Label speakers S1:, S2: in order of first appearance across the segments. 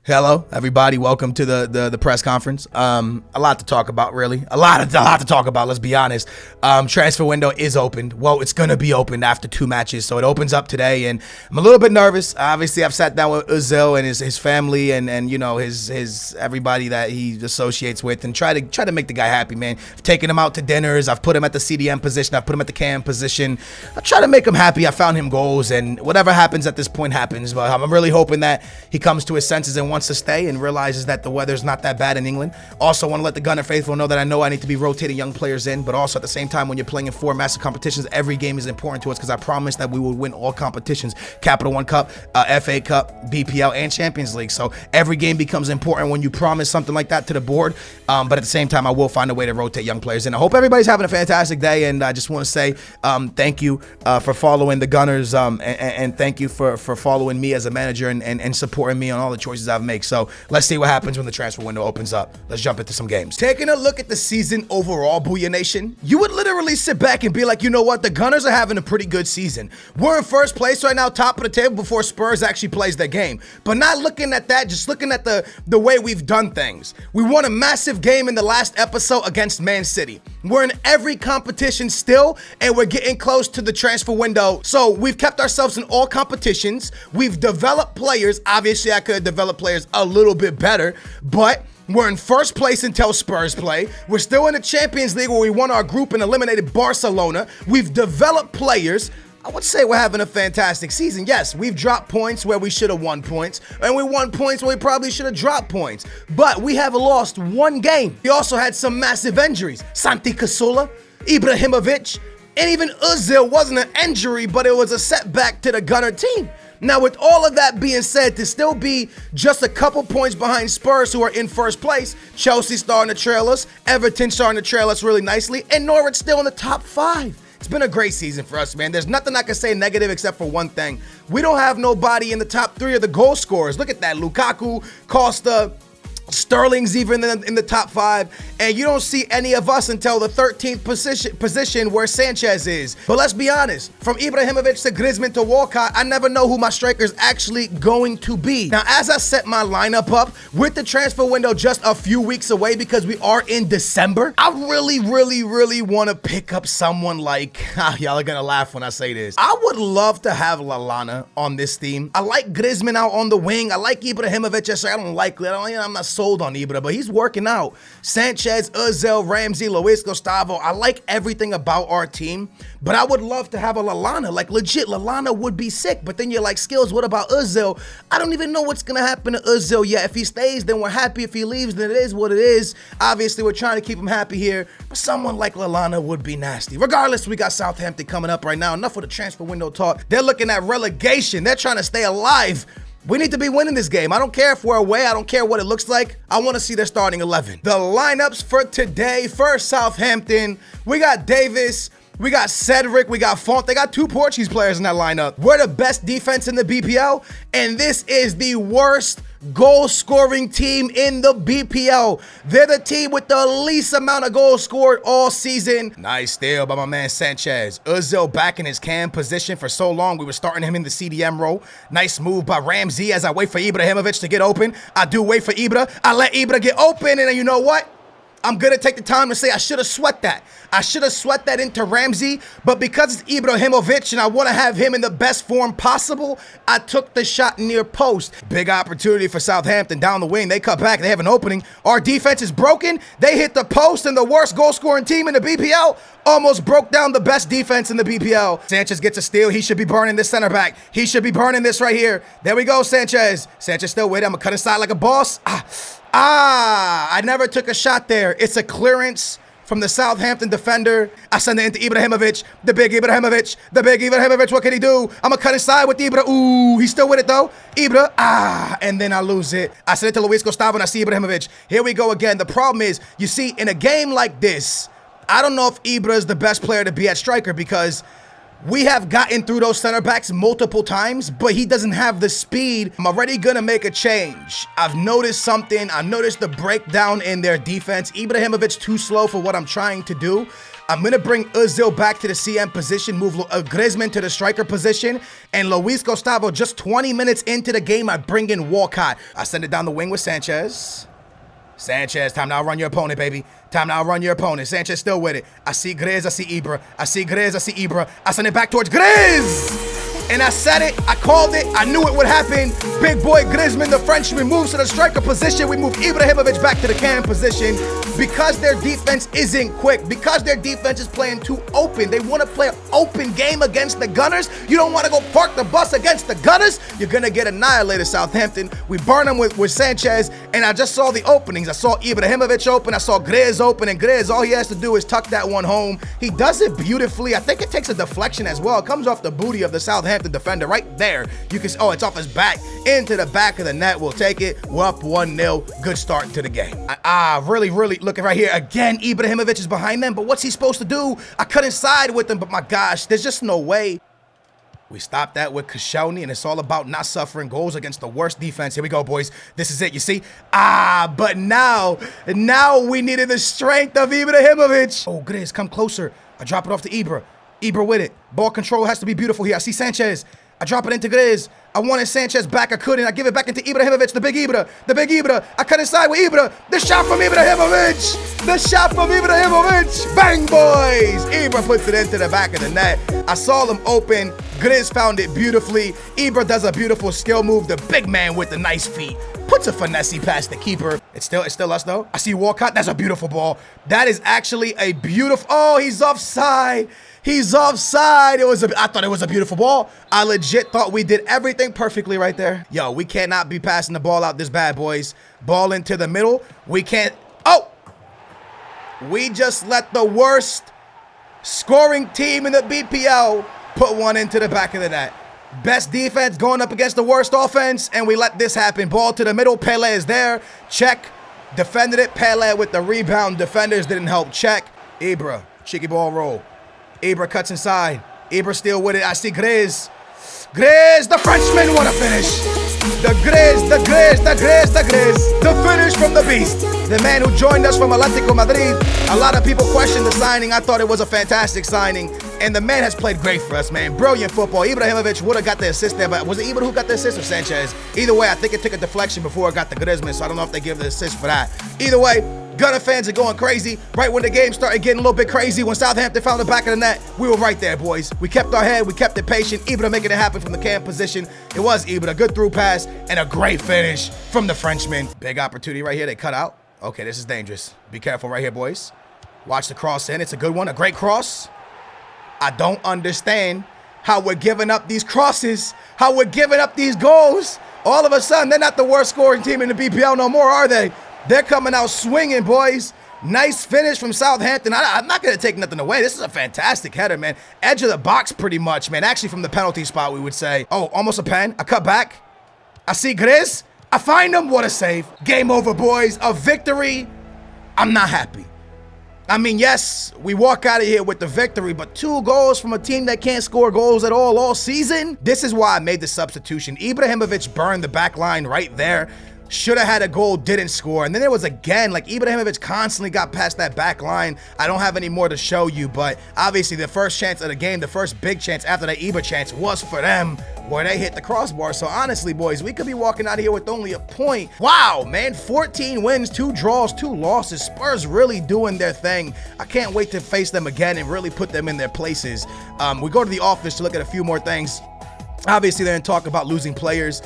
S1: Hello, everybody. Welcome to the press conference. A lot to talk about, really. A lot to talk about. Let's be honest. Transfer window is opened. Well, it's gonna be opened after 2 matches, so it opens up today, and I'm a little bit nervous. Obviously, I've sat down with OZIL and his family, and you know his everybody that he associates with, and try to make the guy happy, man. I've taken him out to dinners. I've put him at the CDM position. I've put him at the CAM position. I try to make him happy. I found him goals, and whatever happens at this point happens. But I'm really hoping that he comes to his senses and wants to stay and realizes that the weather's not that bad in England. Also want to let the Gunner faithful know that I need to be rotating young players in, but also at the same time, when you're playing in 4 massive competitions, every game is important to us because I promised that we would win all competitions: Capital One Cup, FA Cup, BPL, and Champions League. So every game becomes important when you promise something like that to the board. But at the same time, I will find a way to rotate young players in. I hope everybody's having a fantastic day, and I just want to say thank you for following the Gunners, and thank you for following me as a manager and supporting me on all the choices I've made. So let's see what happens when the transfer window opens up. Let's jump into some games. Taking a look at the season overall, Booyah Nation, you would literally sit back and be like, you know what? The Gunners are having a pretty good season. We're in first place right now, top of the table before Spurs actually plays their game. But not looking at that, just looking at the way we've done things. We won a massive game in the last episode against Man City. We're in every competition still, and we're getting close to the transfer window. So we've kept ourselves in all competitions. We've developed players. Obviously, I could have developed players a little bit better, but we're in first place until Spurs play. We're still in the Champions League where we won our group and eliminated Barcelona. We've developed players. I would say we're having a fantastic season. Yes, we've dropped points where we should have won points, and we won points where we probably should have dropped points. But we have lost 1 game. We also had some massive injuries. Santi Cazorla, Ibrahimovic, and even OZIL wasn't an injury, but it was a setback to the Gunner team. Now, with all of that being said, to still be just a couple points behind Spurs, who are in first place, Chelsea starting to trail us, Everton starting to trail us really nicely, and Norwich still in the top 5. It's been a great season for us, man. There's nothing I can say negative except for one thing. We don't have nobody in the top 3 of the goal scorers. Look at that. Lukaku, Costa, Sterling's even in the top 5, and you don't see any of us until the 13th position where Sanchez is. But let's be honest, from Ibrahimovic to Griezmann to Walcott, I never know who my striker's actually going to be. Now, as I set my lineup up with the transfer window just a few weeks away because we are in December, I really want to pick up someone like, y'all are gonna laugh when I say this, I would love to have Lallana on this team. I like Griezmann out on the wing. I like Ibrahimovic. I don't like it. I'm not sold on Ibra, but he's working out. Sanchez, OZIL, Ramsey, Luis Gustavo. I like everything about our team, but I would love to have a Lallana. Like, legit, Lallana would be sick. But then you're like, Skills, what about OZIL? I don't even know what's going to happen to OZIL yet. If he stays, then we're happy. If he leaves, then it is what it is. Obviously, we're trying to keep him happy here, but someone like Lallana would be nasty. Regardless, we got Southampton coming up right now. Enough of the transfer window talk. They're looking at relegation. They're trying to stay alive. We need to be winning this game. I don't care if we're away. I don't care what it looks like. I want to see their starting 11. The lineups for today. First, Southampton. We got Davis. We got Cedric. We got Font. They got 2 Portuguese players in that lineup. We're the best defense in the BPL, and this is the worst goal-scoring team in the BPL. They're the team with the least amount of goals scored all season. Nice steal by my man Sanchez. OZIL back in his cam position for so long. We were starting him in the CDM role. Nice move by Ramsey as I wait for Ibrahimovic to get open. I do wait for Ibra. I let Ibra get open, and you know what? I'm going to take the time to say I should have sweat that. I should have sweat that into Ramsey, but because it's Ibrahimovic and I want to have him in the best form possible, I took the shot near post. Big opportunity for Southampton down the wing. They cut back. They have an opening. Our defense is broken. They hit the post, and the worst goal-scoring team in the BPL almost broke down the best defense in the BPL. Sanchez gets a steal. He should be burning this center back. He should be burning this right here. There we go, Sanchez. Sanchez still with it. I'm going to cut inside like a boss. I never took a shot there. It's a clearance from the Southampton defender. I send it into Ibrahimovic. The big Ibrahimovic. The big Ibrahimovic. What can he do? I'm going to cut inside with Ibra. Ooh, he's still with it, though. Ibra. And then I lose it. I send it to Luis Gustavo, and I see Ibrahimovic. Here we go again. The problem is, you see, in a game like this, I don't know if Ibra is the best player to be at striker because We have gotten through those center backs multiple times, but he doesn't have the speed. I'm already gonna make a change. I've noticed something. I've noticed the breakdown in their defense. Ibrahimovic too slow for what I'm trying to do. I'm gonna bring OZIL back to the CM position, move Griezmann to the striker position, and Luis Gustavo just 20 minutes into the game, I bring in Walcott. I send it down the wing with Sanchez. Sanchez, time to outrun your opponent, baby. Time to outrun your opponent. Sanchez still with it. I see Grizz, I see Ibra. I see Grizz, I see Ibra. I send it back towards Grizz! And I said it, I called it, I knew it would happen. Big boy Griezmann, the Frenchman, moves to the striker position. We move Ibrahimovic back to the cam position because their defense isn't quick, because their defense is playing too open. They want to play an open game against the Gunners. You don't want to go park the bus against the Gunners. You're going to get annihilated, Southampton. We burn them with Sanchez, and I just saw the openings. I saw Ibrahimovic open, I saw Grizz open, and Grizz, all he has to do is tuck that one home. He does it beautifully. I think it takes a deflection as well. It comes off the booty of the Southampton defender right there. You can see, oh, it's off his back into the back of the net. We'll take it. We're up 1-0. Good start to the game. Really looking right here. Again, Ibrahimovic is behind them, but what's he supposed to do? I couldn't side with him, but my gosh, there's just no way. We stopped that with Koscielny, and it's all about not suffering goals against the worst defense. Here we go, boys. This is it, you see? But now we needed the strength of Ibrahimovic. Oh, Grizz, come closer. I drop it off to Ibra. Ibra with it. Ball control has to be beautiful here. I see Sanchez. I drop it into Grizz. I wanted Sanchez back. I couldn't. I give it back into Ibrahimovic. The big Ibra. The big Ibra. I cut inside with Ibra. The shot from Ibrahimovic. The shot from Ibrahimovic. Bang, boys. Ibra puts it into the back of the net. I saw them open. Grizz found it beautifully. Ibra does a beautiful skill move. The big man with the nice feet puts a finesse past the keeper. It's still us though. I see Walcott. That's a beautiful ball. That is actually a beautiful. Oh, he's offside. He's offside. I thought it was a beautiful ball. I legit thought we did everything perfectly right there. Yo, we cannot be passing the ball out this bad, boys. Ball into the middle. We can't. Oh! We just let the worst scoring team in the BPL put one into the back of the net. Best defense going up against the worst offense, and we let this happen. Ball to the middle. Pele is there. Check. Defended it. Pele with the rebound. Defenders didn't help. Check. Ibra. Cheeky ball roll. Ibra cuts inside. Ibra still with it. I see Grizz. Grizz, the Frenchman, what a finish. The Grizz. The finish from the beast. The man who joined us from Atletico Madrid. A lot of people questioned the signing. I thought it was a fantastic signing. And the man has played great for us, man. Brilliant football. Ibrahimovic would have got the assist there, but was it Ibra who got the assist or Sanchez? Either way, I think it took a deflection before it got the Griezmann, so I don't know if they give the assist for that. Either way, Gunner fans are going crazy. Right when the game started getting a little bit crazy, when Southampton found the back of the net, we were right there, boys. We kept our head, we kept it patient. Ibra making it happen from the cam position. It was Ibra, a good through pass, and a great finish from the Frenchman. Big opportunity right here, they cut out. Okay, this is dangerous. Be careful right here, boys. Watch the cross in, it's a good one, a great cross. I don't understand how we're giving up these crosses, how we're giving up these goals. All of a sudden, they're not the worst scoring team in the BPL no more, are they? They're coming out swinging, boys. Nice finish from Southampton. I'm not going to take nothing away. This is a fantastic header, man. Edge of the box pretty much, man. Actually, from the penalty spot, we would say. Oh, almost a pen. I cut back. I see Grizz. I find him. What a save. Game over, boys. A victory. I'm not happy. I mean, yes, we walk out of here with the victory, but 2 goals from a team that can't score goals at all season. This is why I made the substitution. Ibrahimovic burned the back line right there. Should have had a goal, didn't score. And then there was again, like Ibrahimovic constantly got past that back line. I don't have any more to show you, but obviously the first chance of the game, the first big chance after that Ibra chance was for them where they hit the crossbar. So honestly, boys, we could be walking out of here with only a point. Wow, man, 14 wins, 2 draws, 2 losses. Spurs really doing their thing. I can't wait to face them again and really put them in their places. We go to the office to look at a few more things. Obviously, they're in talk about losing players.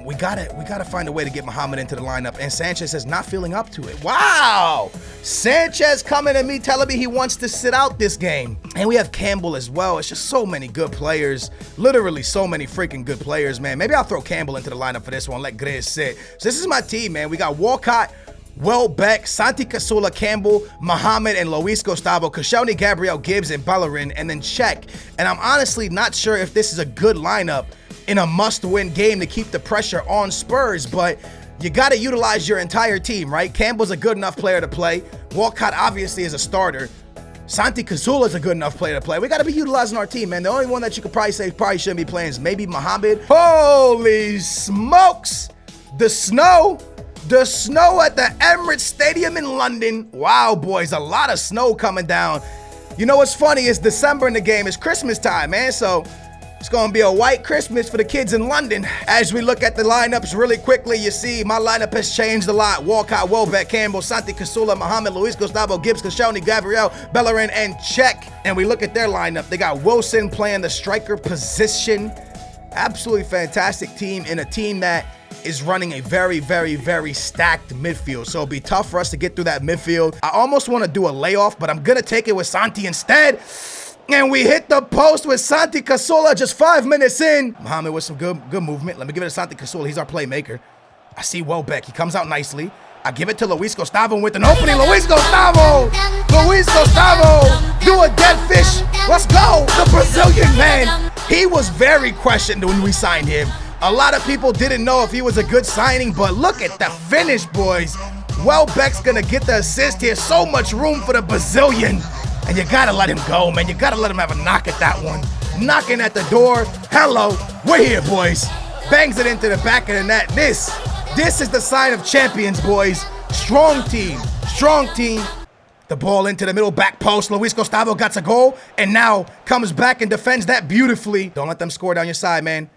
S1: We gotta find a way to get Mohamed into the lineup, and Sanchez is not feeling up to it. Wow! Sanchez coming to me, telling me he wants to sit out this game. And we have Campbell as well. It's just so many good players. Literally so many freaking good players, man. Maybe I'll throw Campbell into the lineup for this one, let Grizz sit. So this is my team, man. We got Walcott, Welbeck, Santi Cazorla, Campbell, Mohamed, and Luis Gustavo, Koscielny, Gabriel, Gibbs, and Bellerin, and then Czech. And I'm honestly not sure if this is a good lineup in a must-win game to keep the pressure on Spurs, but you got to utilize your entire team, right? Campbell's a good enough player to play. Walcott obviously is a starter. Santi Cazorla is a good enough player to play. We got to be utilizing our team, man. The only one that you could probably say probably shouldn't be playing is maybe Mohamed. Holy smokes. The snow at the Emirates Stadium in London. Wow, boys, a lot of snow coming down. You know what's funny? It's December in the game. It's Christmas time, man. So it's going to be a white Christmas for the kids in London. As we look at the lineups really quickly, you see my lineup has changed a lot. Walcott, Welbeck, Campbell, Santi Cazorla, Mohamed, Luis Gustavo, Gibbs, Koscielny, Gabriel, Bellerin, and Cech. And we look at their lineup. They got Wilson playing the striker position. Absolutely fantastic team, and a team that is running a very, very, very stacked midfield. So it'll be tough for us to get through that midfield. I almost want to do a layoff, but I'm going to take it with Santi instead. And we hit the post with Santi Cazorla just 5 minutes in. Mohamed with some good movement. Let me give it to Santi Cazorla. He's our playmaker. I see Welbeck. He comes out nicely. I give it to Luis Gustavo with an opening. Luis Gustavo! Luis Gustavo! Do a dead fish. Let's go! The Brazilian man. He was very questioned when we signed him. A lot of people didn't know if he was a good signing, but look at the finish, boys. Welbeck's gonna get the assist here. So much room for the Brazilian. And you gotta let him go, man. You gotta let him have a knock at that one. Knocking at the door. Hello, we're here, boys. Bangs it into the back of the net. This is the sign of champions, boys. Strong team, strong team. The ball into the middle back post. Luis Gustavo got a goal and now comes back and defends that beautifully. Don't let them score down your side, man.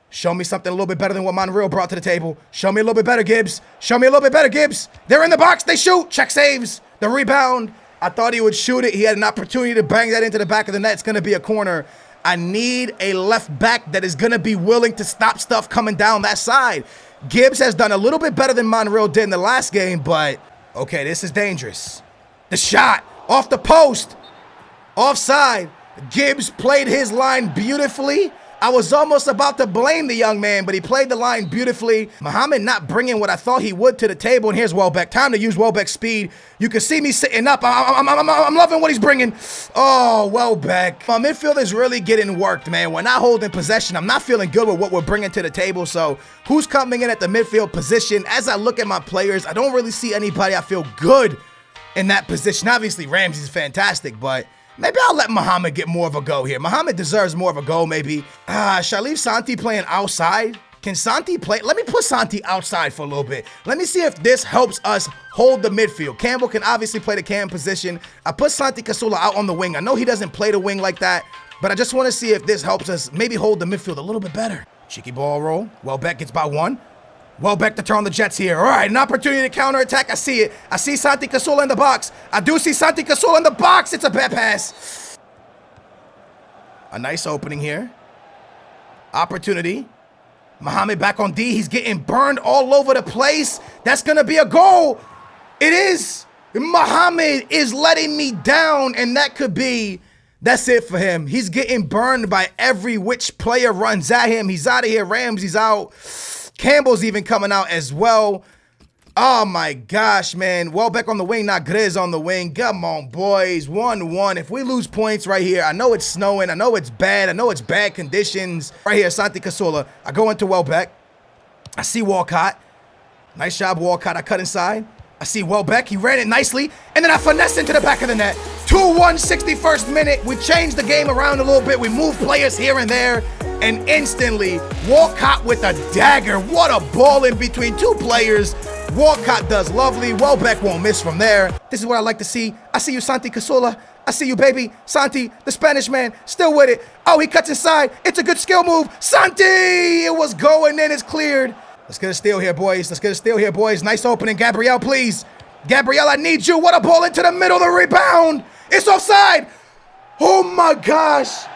S1: Show me something a little bit better than what Monreal brought to the table. Show me a little bit better, Gibbs. Show me a little bit better, Gibbs. They're in the box. They shoot. Cech saves. The rebound. I thought he would shoot it. He had an opportunity to bang that into the back of the net. It's going to be a corner. I need a left back that is going to be willing to stop stuff coming down that side. Gibbs has done a little bit better than Monreal did in the last game, but okay, this is dangerous. The shot off the post. Offside. Gibbs played his line beautifully. I was almost about to blame the young man, but he played the line beautifully. Mohamed not bringing what I thought he would to the table, and here's Welbeck. Time to use Welbeck's speed. You can see me sitting up. I'm loving what he's bringing. Oh, Welbeck. My midfield is really getting worked, man. We're not holding possession. I'm not feeling good with what we're bringing to the table, so who's coming in at the midfield position? As I look at my players, I don't really see anybody I feel good in that position. Obviously, Ramsey's fantastic, but maybe I'll let Mohamed get more of a go here. Mohamed deserves more of a go, maybe. Shall I leave Santi playing outside? Can Santi play? Let me put Santi outside for a little bit. Let me see if this helps us hold the midfield. Campbell can obviously play the cam position. I put Santi Cazorla out on the wing. I know he doesn't play the wing like that, but I just want to see if this helps us maybe hold the midfield a little bit better. Cheeky ball roll. Welbeck gets by one. Welbeck to turn the Jets here. All right, an opportunity to counterattack. I see it. I see Santi Cazorla in the box. I do see Santi Cazorla in the box. It's a bad pass. A nice opening here. Opportunity. Mohamed back on D. He's getting burned all over the place. That's going to be a goal. It is. Mohamed is letting me down, and that could be. That's it for him. He's getting burned by every which player runs at him. He's out of here. Ramsey's out. Campbell's even coming out as well. Oh my gosh, man. Welbeck on the wing, not Grizz on the wing. Come on, boys. 1-1. If we lose points right here, I know it's snowing. I know it's bad. I know it's bad conditions. Right here, Santi Cazorla. I go into Welbeck. I see Walcott. Nice job, Walcott. I cut inside. I see Welbeck. He ran it nicely. And then I finesse into the back of the net. 2-1, 61st minute. We changed the game around a little bit. We moved players here and there. And instantly, Walcott with a dagger. What a ball in between two players. Walcott does lovely. Welbeck won't miss from there. This is what I like to see. I see you, Santi Cazorla. I see you, baby. Santi, the Spanish man, still with it. Oh, he cuts inside. It's a good skill move. Santi! It was going in. It's cleared. Let's get a steal here, boys. Let's get a steal here, boys. Nice opening. Gabriel, please. Gabriel, I need you. What a ball into the middle. The rebound. It's offside. Oh, my gosh.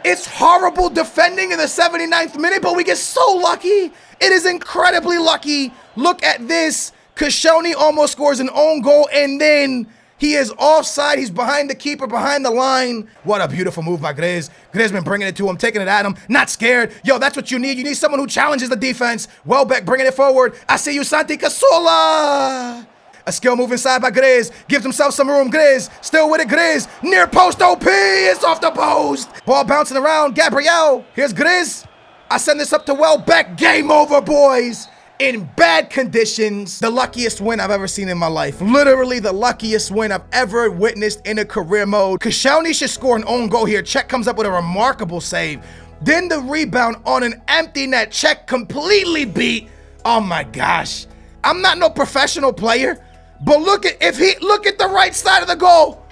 S1: It's horrible defending in the 79th minute, but we get so lucky. It is incredibly lucky. Look at this. Koscielny almost scores an own goal, and then he is offside. He's behind the keeper, behind the line. What a beautiful move by Grizz. Grizz been bringing it to him, taking it at him, not scared. Yo, that's what you need. You need someone who challenges the defense. Welbeck bringing it forward. I see you, Santi Cazorla. A skill move inside by Grizz. Gives himself some room. Grizz. Still with it. Grizz. Near post OP. It's off the post. Ball bouncing around. Gabriel. Here's Grizz. I send this up to Welbeck. Game over, boys. in bad conditions. The luckiest win I've ever seen in my life. Literally the luckiest win I've ever witnessed in a career mode. Koscielny should score an own goal here. Cech comes up with a remarkable save. Then the rebound on an empty net. Cech completely beat. Oh my gosh. I'm not no professional player, but look at the right side of the goal.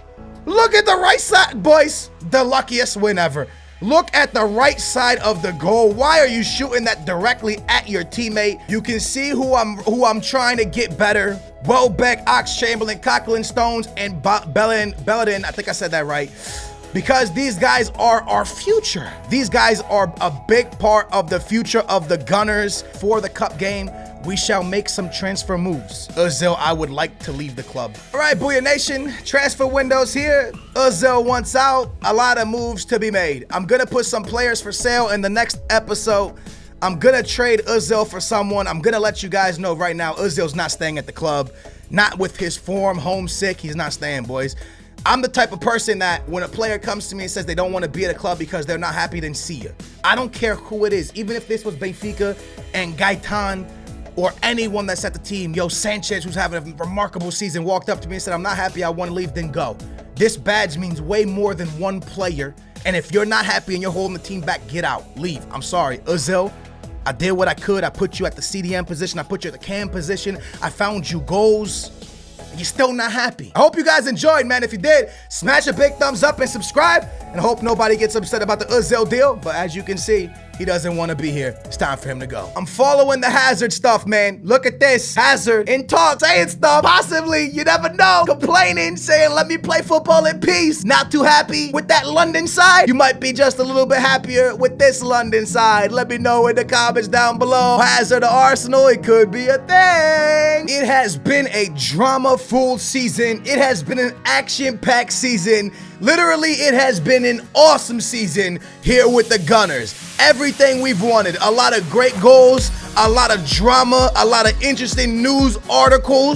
S1: Look at the right side, boys. The luckiest win ever. Look at the right side of the goal. Why are you shooting that directly at your teammate? You can see who I'm trying to get better. Welbeck, Ox-Chamberlain, Coquelin, Stones, and Belladin. I think I said that right. Because these guys are our future. These guys are a big part of the future of the Gunners. For the cup game, we shall make some transfer moves. OZIL, I would like to leave the club. All right, Booyah Nation, transfer windows here. OZIL wants out. A lot of moves to be made. I'm gonna put some players for sale in the next episode. I'm gonna trade OZIL for someone. I'm gonna let you guys know right now, OZIL's not staying at the club. Not with his form, homesick, he's not staying, boys. I'm the type of person that when a player comes to me and says they don't want to be at a club because they're not happy, then see ya. I don't care who it is. Even if this was Benfica and Gaetan or anyone that's at the team. Yo, Sanchez, who's having a remarkable season, walked up to me and said, I'm not happy, I want to leave, then go. This badge means way more than one player. And if you're not happy and you're holding the team back, get out, leave. I'm sorry, OZIL. I did what I could. I put you at the CDM position. I put you at the cam position. I found you goals. You're still not happy. I hope you guys enjoyed, man. If you did, smash a big thumbs up and subscribe. And I hope nobody gets upset about the OZIL deal. But as you can see, he doesn't want to be here. It's time for him to go. I'm following the Hazard stuff, man. Look at this. Hazard in talk, saying stuff. Possibly, you never know. Complaining, saying, let me play football in peace. Not too happy with that London side. You might be just a little bit happier with this London side. Let me know in the comments down below. Hazard to Arsenal, it could be a thing. It has been a drama-full season. It has been an action-packed season. Literally, it has been an awesome season here with the Gunners. Everything we've wanted. A lot of great goals, a lot of drama, a lot of interesting news articles.